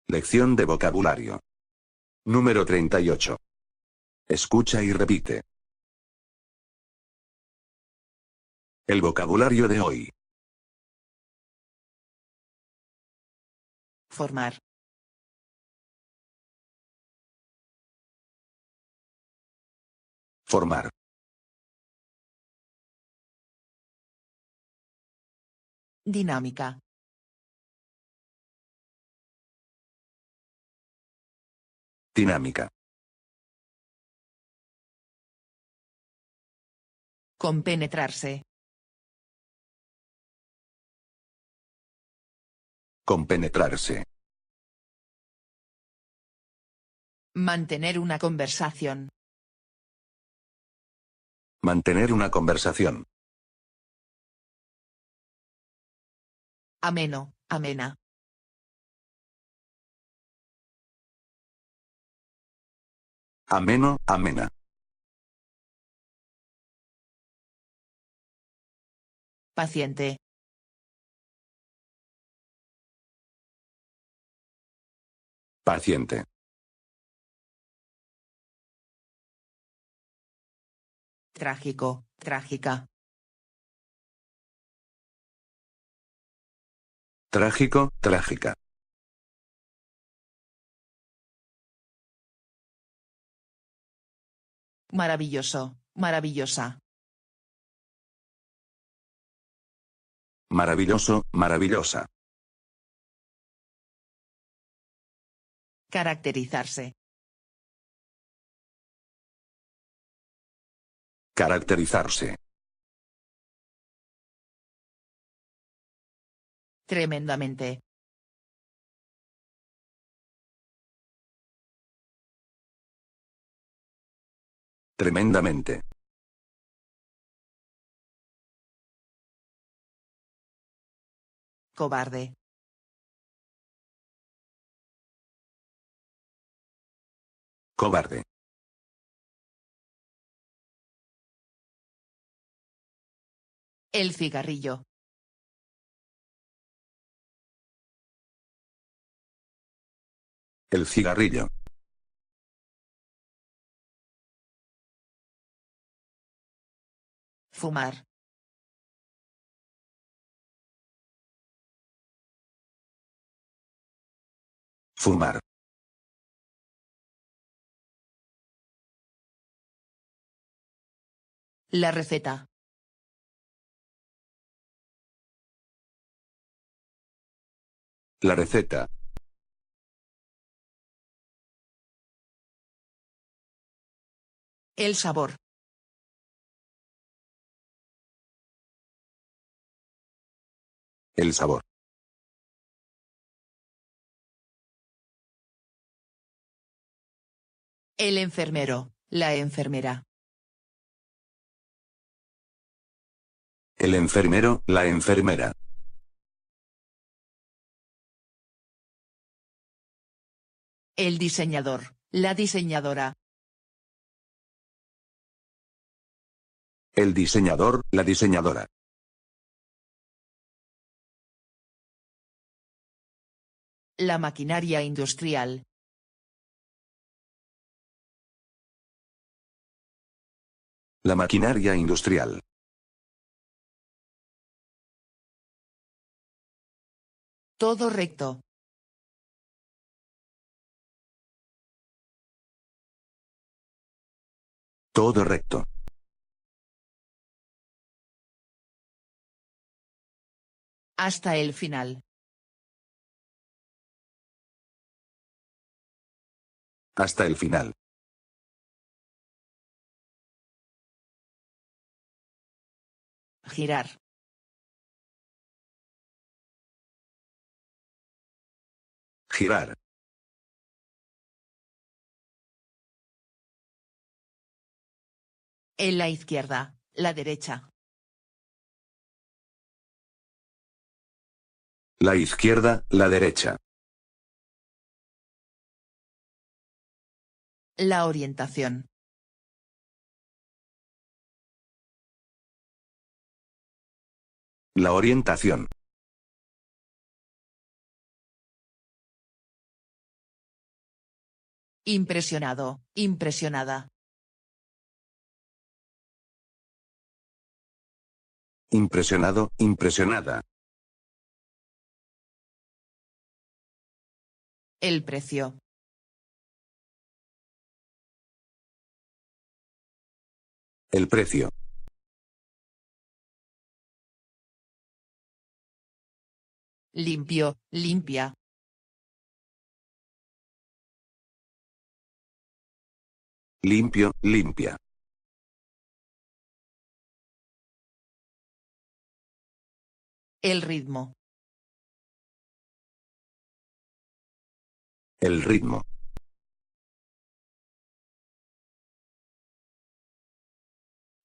Lección de vocabulario. Número 38. Escucha y repite. El vocabulario de hoy. Formar. Formar. Dinámica. Dinámica. Compenetrarse. Compenetrarse. Mantener una conversación. Mantener una conversación. Ameno, amena. Ameno, amena. Paciente. Paciente. Trágico, trágica. Trágico, trágica. Maravilloso, maravillosa. Maravilloso, maravillosa. Caracterizarse. Caracterizarse. Tremendamente. Tremendamente. Cobarde. Cobarde. El cigarrillo. El cigarrillo. Fumar. Fumar. La receta. La receta. El sabor. El sabor. El enfermero, la enfermera. El enfermero, la enfermera. El diseñador, la diseñadora. El diseñador, la diseñadora. La maquinaria industrial. La maquinaria industrial. Todo recto. Todo recto. Hasta el final. Hasta el final. Girar. Girar. En la izquierda, la derecha. La izquierda, la derecha. La orientación. La orientación. Impresionado, impresionada. Impresionado, impresionada. El precio. El precio. Limpio, limpia. Limpio, limpia. El ritmo. El ritmo.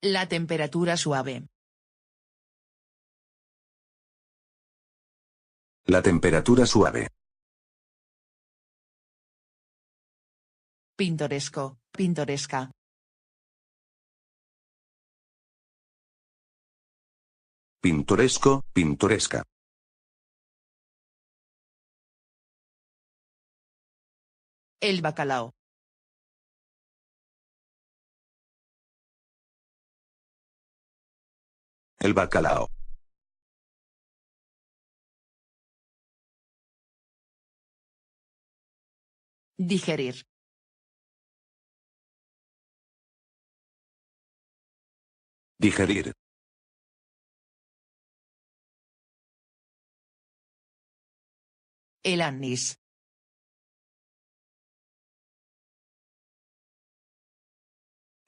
La temperatura suave. La temperatura suave. Pintoresco, pintoresca. Pintoresco, pintoresca. El bacalao. El bacalao. Digerir. Digerir. El anís.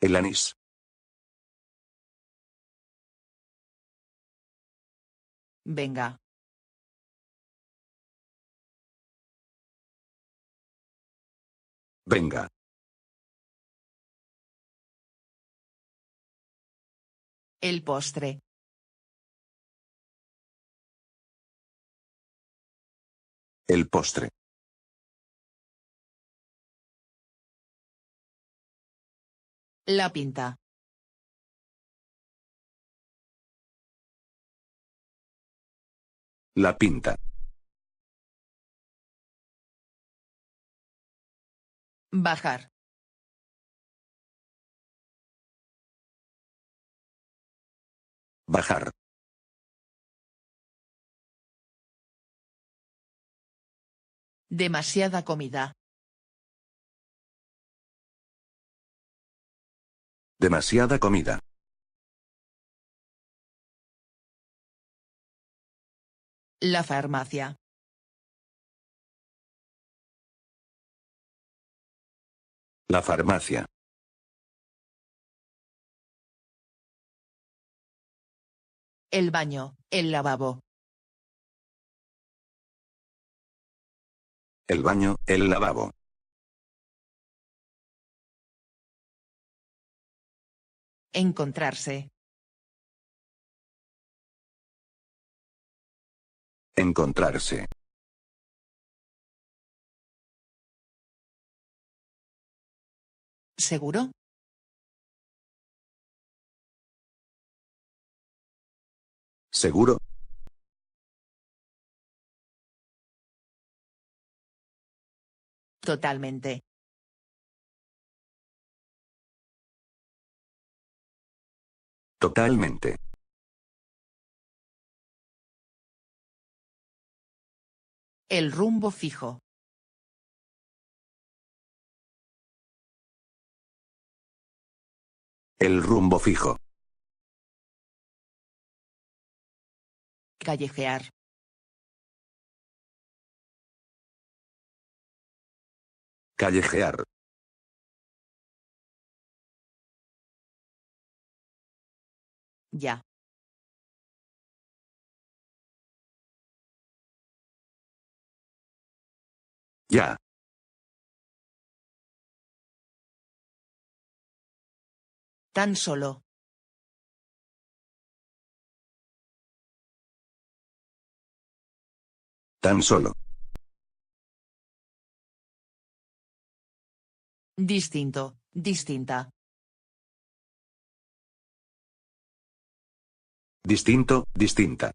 El anís. Venga. Venga. El postre. El postre. La pinta. La pinta. Bajar. Bajar. Demasiada comida. Demasiada comida. La farmacia. La farmacia. El baño, el lavabo. El baño, el lavabo. Encontrarse. Encontrarse. ¿Seguro? ¿Seguro? Totalmente. Totalmente. El rumbo fijo. El rumbo fijo. Callejear. Callejear. Ya. Ya. Tan solo. Tan solo. Distinto, distinta. Distinto, distinta.